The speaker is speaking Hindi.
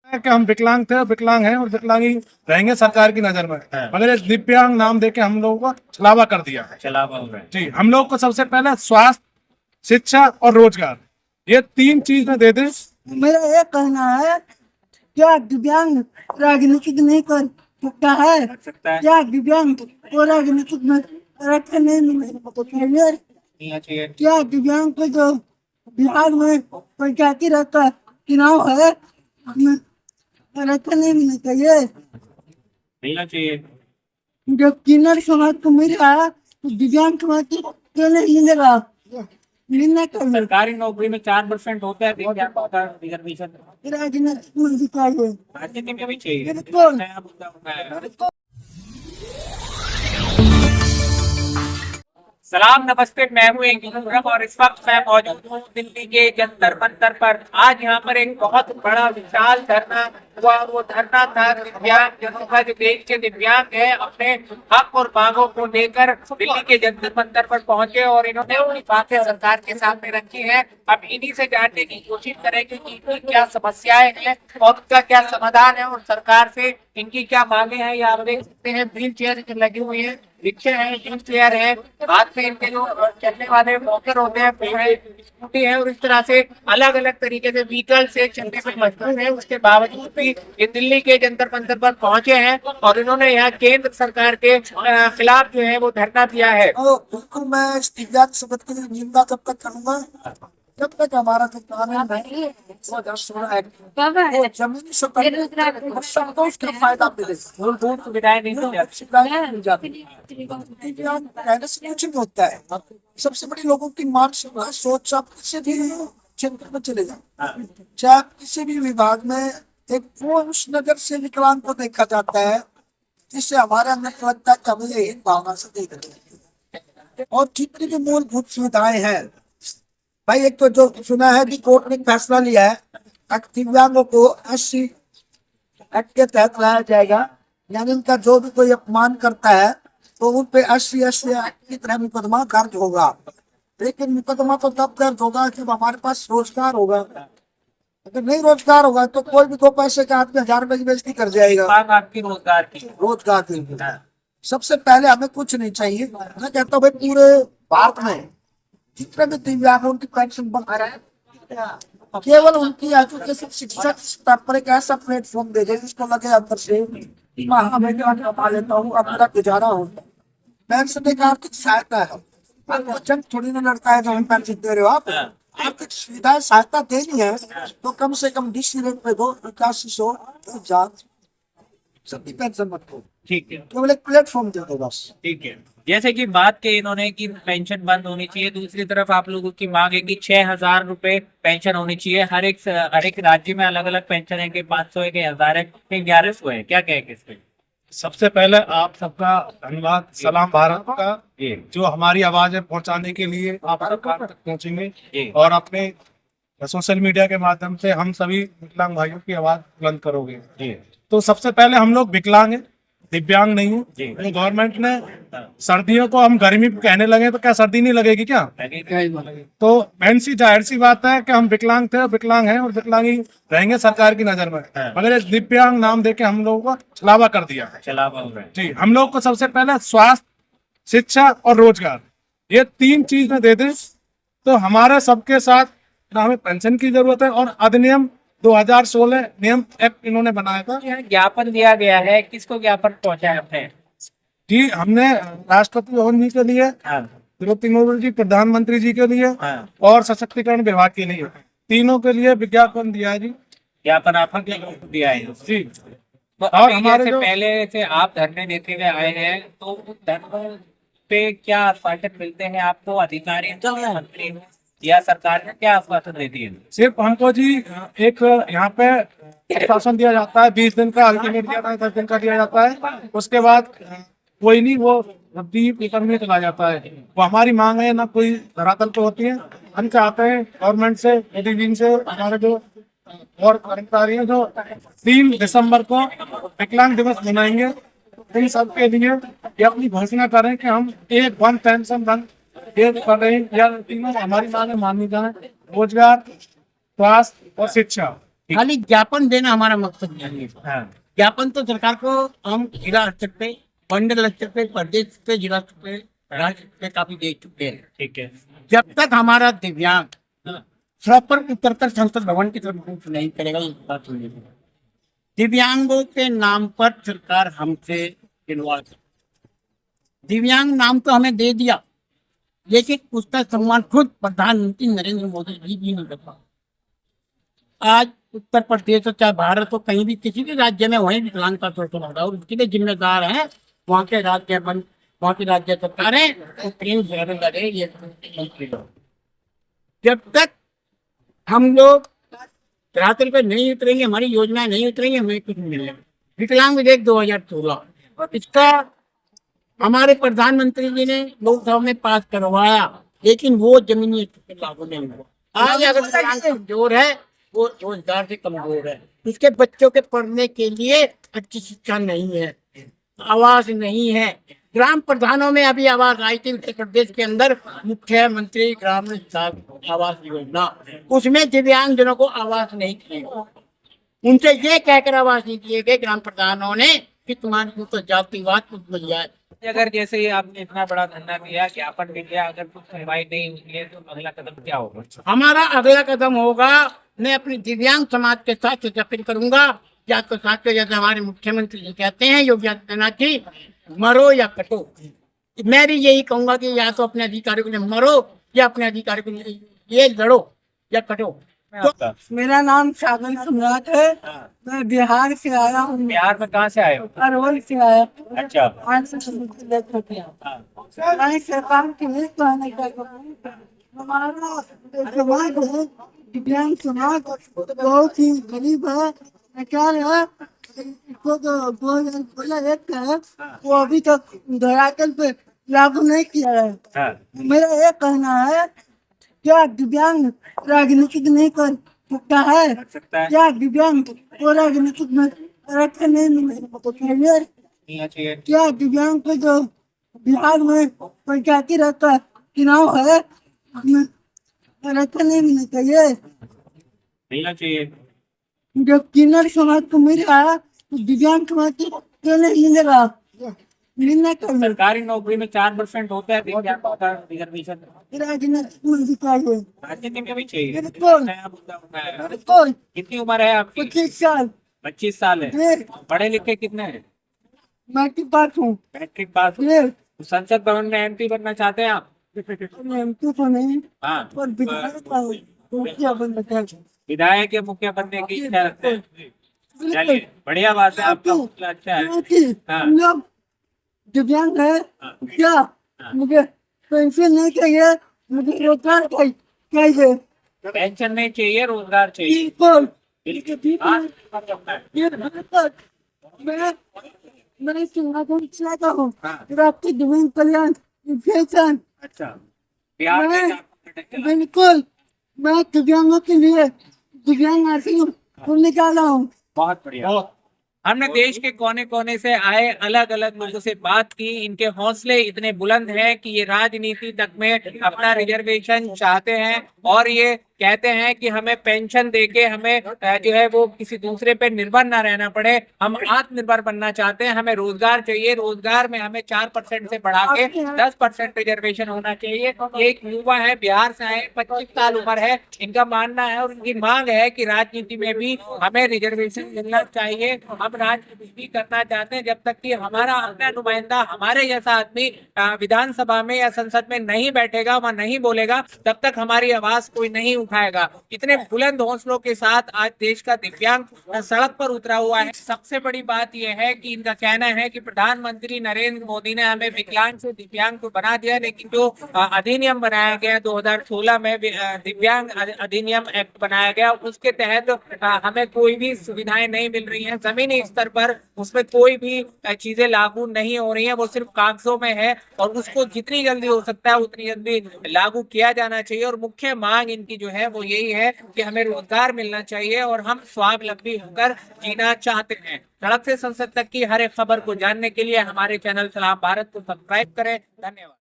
है कि हम विकलांग थे और विकलांग हैं और विकलांग ही रहेंगे सरकार की नजर में। मगर एक दिव्यांग नाम देके हम लोगों को छलावा कर दिया जी। हम लोग को सबसे पहले स्वास्थ्य, शिक्षा और रोजगार, ये 3 चीज में दे दें। मेरा ये कहना है, क्या दिव्यांग राजनीतिक नहीं कर सकता है? क्या दिव्यांग को राजनीतिक में आरक्षण नहीं मिलना चाहिए? क्या दिव्यांग को जो बिहार में पंचायती राज का चुनाव है उसमें आरक्षण नहीं मिलना चाहिए? जब किन्नर समाज को मिल रहा है तो दिव्यांग समाज को क्यों नहीं मिलेगा? मिलना चाहिए। सरकारी नौकरी में 4% होता है दिव्यांग का रिजर्वेशन, राजनीतिक में भी चाहिए। राजनीति में भी चाहिए। बिल्कुल। नया मुद्दा उठाया है। सलाम, नमस्ते, मैं हूँ एक और इस वक्त मैं मौजूद हूँ दिल्ली के जंतर मंतर पर। आज यहाँ पर एक बहुत बड़ा विशाल धरना हुआ। वो धरना था दिव्यांग जनों का, जो देश के दिव्यांग है अपने हक और मांगों को लेकर दिल्ली के जंतर मंतर पर पहुंचे और इन्होंने अपनी बातें सरकार के सामने रखी है। अब इन्हीं से जानने की कोशिश करेंगे कि इनकी क्या समस्याएं हैं और उनका क्या समाधान है और सरकार से इनकी क्या मांगे हैं। ये आप देख सकते हैं व्हील चेयर लगी हुई है, रिक्शे है, व्हील चेयर है, हाथ में इनके जो चलने वाले वॉकर होते हैं, स्कूटी है, और इस तरह से अलग अलग तरीके से व्हीकल से चलने में मजबूर है। उसके बावजूद भी ये दिल्ली के जंतर मंतर पर पहुंचे हैं और इन्होंने यहाँ केंद्र सरकार के खिलाफ जो है वो धरना दिया है। बिल्कुल, मैं इस दिव्यांग समाज की निंदा तब तक करूंगा जब तक हमारा जो कानून है वो जमीनी सतह पर सबको उसका फायदा मिले। मूलभूत सुविधाएं नहीं दी जाती। सुविधाएं मिल जाती हैं। दिव्यांग कहने से कुछ नहीं होता है। सबसे बड़ी लोगों की मानसिकता सोच, आप किसी भी क्षेत्र में चले जाए, चाहे किसी भी विभाग में, एक वो उस नजर से विकलांग को देखा जाता है जिससे हमारे अंदर लगता है कभी यही भावना से देख रहे हैं। और जितनी भी मूलभूत सुविधाएं हैं भाई, एक तो जो सुना है कि कोर्ट ने फैसला लिया है दिव्यांगों को 80 एक्ट के तहत लाया जाएगा, यानी उनका जो भी कोई अपमान करता है तो उन पे 80 एक्ट की तरह मुकदमा दर्ज होगा। लेकिन मुकदमा तो तब दर्ज होगा जब हमारे पास रोजगार होगा। अगर नहीं रोजगार होगा तो कोई भी 2 पैसे के हाथ में 1000 रुपए की बेइज्जती कर जाएगा। आपकी रोजगार की सबसे पहले हमें कुछ नहीं चाहिए। मैं कहता हूँ भाई पूरे भारत में जितने भी दिव्यांग उनकी पेंशन बंद है, केवल उनकी एजुकेशन शिक्षा स्तर पर एक ऐसा प्लेटफॉर्म दे दे जिसको लगे अंदर से मैं कमा लेता हूँ, अब मेरा गुजारा होता है। पेंशन एक आर्थिक सहायता है, आपको जंग थोड़ी ना लड़ता है जो हम पेंशन दे रहे हो। आप आर्थिक सुविधाएं सहायता देनी है तो कम से कम डीसी रेट पे दो, 8500 सबकी पेंशन मत दो। ठीक है, केवल एक प्लेटफॉर्म दे दो बस। ठीक है। जैसे कि बात की इन्होंने कि पेंशन बंद होनी चाहिए, दूसरी तरफ आप लोगों की मांग है कि 6000 रुपए पेंशन होनी चाहिए। हर एक राज्य में अलग अलग पेंशन है कि 500 है कि 1000 है कि 1100 है। क्या कहेंगे इस पे? सबसे पहले आप सबका धन्यवाद, सलाम भारत का, जो हमारी आवाजें पहुंचाने के लिए आप सरकार तक पहुंचेंगे और अपने सोशल मीडिया के माध्यम से हम सभी विकलांग भाइयों की आवाज बुलंद करोगे। तो सबसे पहले हम लोग विकलांग हैं, दिव्यांग नहीं है। तो गवर्नमेंट ने सर्दियों को हम गर्मी कहने लगे तो क्या सर्दी नहीं लगेगी क्या? तो मेन सी जाहिर सी बात है कि हम विकलांग थे, विकलांग हैं और विकलांग ही रहेंगे सरकार की नजर में। मगर एक दिव्यांग नाम देके हम लोगों को छलावा कर दिया जी। हम लोग को सबसे पहले स्वास्थ्य, शिक्षा और रोजगार, ये 3 चीज में दे दें तो हमारे सबके साथ ना हमें पेंशन की जरूरत है। और अधिनियम 2016 नियम एक्ट इन्होंने बनाया था। ज्ञापन दिया गया है, किसको ज्ञापन पहुंचा है आपने? जी, हमने राष्ट्रपति भवन जी के लिए, द्रौपदी मुर्मू जी प्रधानमंत्री जी के लिए और सशक्तिकरण विभाग के लिए, तीनों के लिए विज्ञापन दिया है जी। ज्ञापन आपने दिया है जी। तो और हमारे जो पहले से आप धरने देते हुए आए हैं तो उस धरने पे क्या आश्वासन मिलते हैं आपको? अधिकारी मंत्री या सरकार ने क्या आश्वासन देती है? सिर्फ हमको जी एक यहाँ पे आश्वासन दिया जाता है 20 दिन का, अल्टीमेट दिया जाता है 10 दिन का दिया जाता है। उसके बाद कोई नहीं, वो रद्दी पेपर में चला जाता है। वो हमारी मांग है ना कोई धरातल पे होती है। हम चाहते हैं गवर्नमेंट से, एडीजी से, हमारे जो और कर्मचारी हैं जो 3 दिसंबर को विकलांग दिवस मनाएंगे, इन सबके लिए ये अपनी घोषणा करें कि हम एक वन पेंशन बंद कर रहे हैं या तीनों हमारी मांगे मानी जाए, रोजगार, स्वास्थ्य और शिक्षा। खाली ज्ञापन देना हमारा मकसद नहीं है। हाँ ज्ञापन तो सरकार को हम जिला स्तर पे, मंडल स्तर पे, प्रदेश पे, जिला स्तर पे, राज्य स्तर पे काफी दे चुके हैं। ठीक है। जब तक हमारा दिव्यांग हाँ, प्रॉपर उतरकर संसद भवन की तरफ मूव नहीं करेगा, ये बात सुनिए। दिव्यांगों के नाम पर सरकार हमसे दिलवा, दिव्यांग नाम तो हमें दे दिया, लेकिन उसका सम्मान खुद प्रधानमंत्री नरेंद्र मोदी जी भी नहीं करता। आज उत्तर प्रदेश हो चाहे भारत हो, कहीं भी किसी भी राज्य में वहीं विकलांगता शोषण हो रहा है और उसके लिए जिम्मेदार है वहाँ के वहाँ की राज्य सरकारें, तो प्रेम से लड़े ये मंत्री लोग। जब तक हम लोग धरातल पर नहीं उतरेंगे, हमारी योजनाएं नहीं उतरेंगी, हमें कुछ नहीं मिलेगा। विकलांग विधेयक 2016 इसका हमारे प्रधानमंत्री जी ने लोकसभा में पास करवाया, लेकिन वो जमीनी स्तर पर लागू नहीं हुआ। आज अगर विकलांग कमजोर है, वो रोजगार से कमजोर है, उसके बच्चों के पढ़ने के लिए अच्छी शिक्षा नहीं है, आवास नहीं है। ग्राम प्रधानों में अभी आवास आई थी उत्तर प्रदेश के अंदर, मुख्यमंत्री ग्रामीण आवास योजना, उसमें दिव्यांगजनों को आवास नहीं दिए। उनसे ये कहकर आवास नहीं दिए गए ग्राम प्रधानों ने कि तुम्हारी तो जातिवाद कुछ मिल जाए। अगर जैसे ही आपने इतना बड़ा धरना दिया, ज्ञापन भी दिया, अगर कुछ सुनवाई नहीं हुई है तो अगला कदम क्या होगा? हमारा अगला कदम होगा, मैं अपने दिव्यांग समाज के साथ अपील करूंगा, या तो साथियों जैसे हमारे मुख्यमंत्री जी कहते हैं योगी आदित्यनाथ जी, मरो या कटो। मैं भी यही कहूंगा कि या तो अपने अधिकारियों के लिए मरो या अपने अधिकारियों के लिए ये लड़ो या कटो। आपका मेरा नाम सागर सम्राट है। मैं बिहार से आया हूँ, बिहार में कहाँ से आए हो? अरवल से आया हूँ। अच्छा। आज से लेकर के हाँ, मैं सरकार के लिए कहना चाहता हूँ, हमारा समाज है, दिव्यांग समाज बहुत ही गरीब है, लाचार है। इसको तो 2016 का है, वो अभी तक धरातल पे लागू नहीं किया है। हाँ, मेरा ये कहना है, क्या दिव्यांग राजनीतिक नहीं कर सकता है? कर सकता है। क्या दिव्यांग को राजनीतिक में आरक्षण नहीं मिलना चाहिए? नहीं चाहिए। क्या दिव्यांग को जो बिहार में पंचायती रहता है चुनाव है, उसमें आरक्षण नहीं मिलना चाहिए? मिलना चाहिए। जो किन्नर समाज को मिल रहा है, तो दिव्यांग समाज को क्यों नहीं मिलेगा? मिलना चाहिए। सरकारी नौकरी में 4% होता है दिव्यांग का रिजर्वेशन। राजनीतिक में भी चाहिए। राजनीति में भी चाहिए। बिल्कुल। नया मुद्दा उठाया है। बिल्कुल। कितनी उम्र है आपकी? 25 साल 25 साल है। जी, पढ़े लिखे कितने हैं? मैं की बात हूँ। Matric pass. जी, तो संसद भवन में एमपी बनना चाहते हैं आप? एमपी तो नहीं, हाँ, पर विधायक का मुखिया बनना चाहिए। विधायक या मुखिया बनने की इच्छा रखते हैं। बिल्कुल। चलिए, बढ़िया बात है, आपका हौसला अच्छा है। क्योंकि हाँ। हम लोग दिव्यांग है, हाँ। क्या मुझे पेंशन नहीं चाहिए, मुझे रोजगार चाहिए। पेंशन नहीं चाहिए, रोजगार चाहिए। बिल्कुल। हाँ, करना है। ये बिल्कुल। मैं सिंगापुर चाहता हूँ, हाँ। आपके दिव्यांग कल्याण पेंशन। अच्छा, बिहार में मैं- क्या करना है? बिल्कुल, मैं दिव्यांगों के लिए दिव्यांग आश्रम खोलने जा रहा हूँ। बहुत बढ़िया। हमने देश के कोने कोने से आए अलग अलग लोगों से बात की। इनके हौसले इतने बुलंद हैं कि ये राजनीति तक में अपना रिजर्वेशन चाहते हैं और ये कहते हैं कि हमें पेंशन देके हमें जो है वो किसी दूसरे पे निर्भर ना रहना पड़े। हम आत्मनिर्भर बनना चाहते हैं, हमें रोजगार चाहिए। रोजगार में हमें 4% से बढ़ा के 10% रिजर्वेशन होना चाहिए। एक युवा है, बिहार से आए, 25 साल उम्र है। इनका मानना है और इनकी मांग है कि राजनीति में भी हमें रिजर्वेशन मिलना चाहिए। हम राजनीति भी करना चाहते हैं, जब तक कि हमारा अपना नुमाइंदा, हमारे जैसा आदमी विधानसभा में या संसद में नहीं बैठेगा, वह नहीं बोलेगा, तब तक हमारी आवाज कोई नहीं उठाएगा। इतने बुलंद हौसलों के साथ आज देश का दिव्यांग सड़क पर उतरा हुआ है। सबसे बड़ी बात यह है कि इनका कहना है कि प्रधानमंत्री नरेंद्र मोदी ने हमें विकलांग से दिव्यांग को बना दिया, लेकिन जो अधिनियम बनाया गया 2016 में दिव्यांग अधिनियम एक्ट बनाया गया, उसके तहत हमें कोई भी सुविधाएं नहीं मिल रही हैं। जमीनी स्तर पर उसमें कोई भी चीजें लागू नहीं हो रही हैं, वो सिर्फ कागजों में है और उसको जितनी जल्दी हो सकता है उतनी जल्दी लागू किया जाना चाहिए। और मुख्य मांग इनकी जो है वो यही है कि हमें रोजगार मिलना चाहिए और हम स्वावलंबी होकर जीना चाहते हैं। सड़क से संसद तक की हर एक खबर को जानने के लिए हमारे चैनल सलाम भारत को सब्सक्राइब करें। धन्यवाद।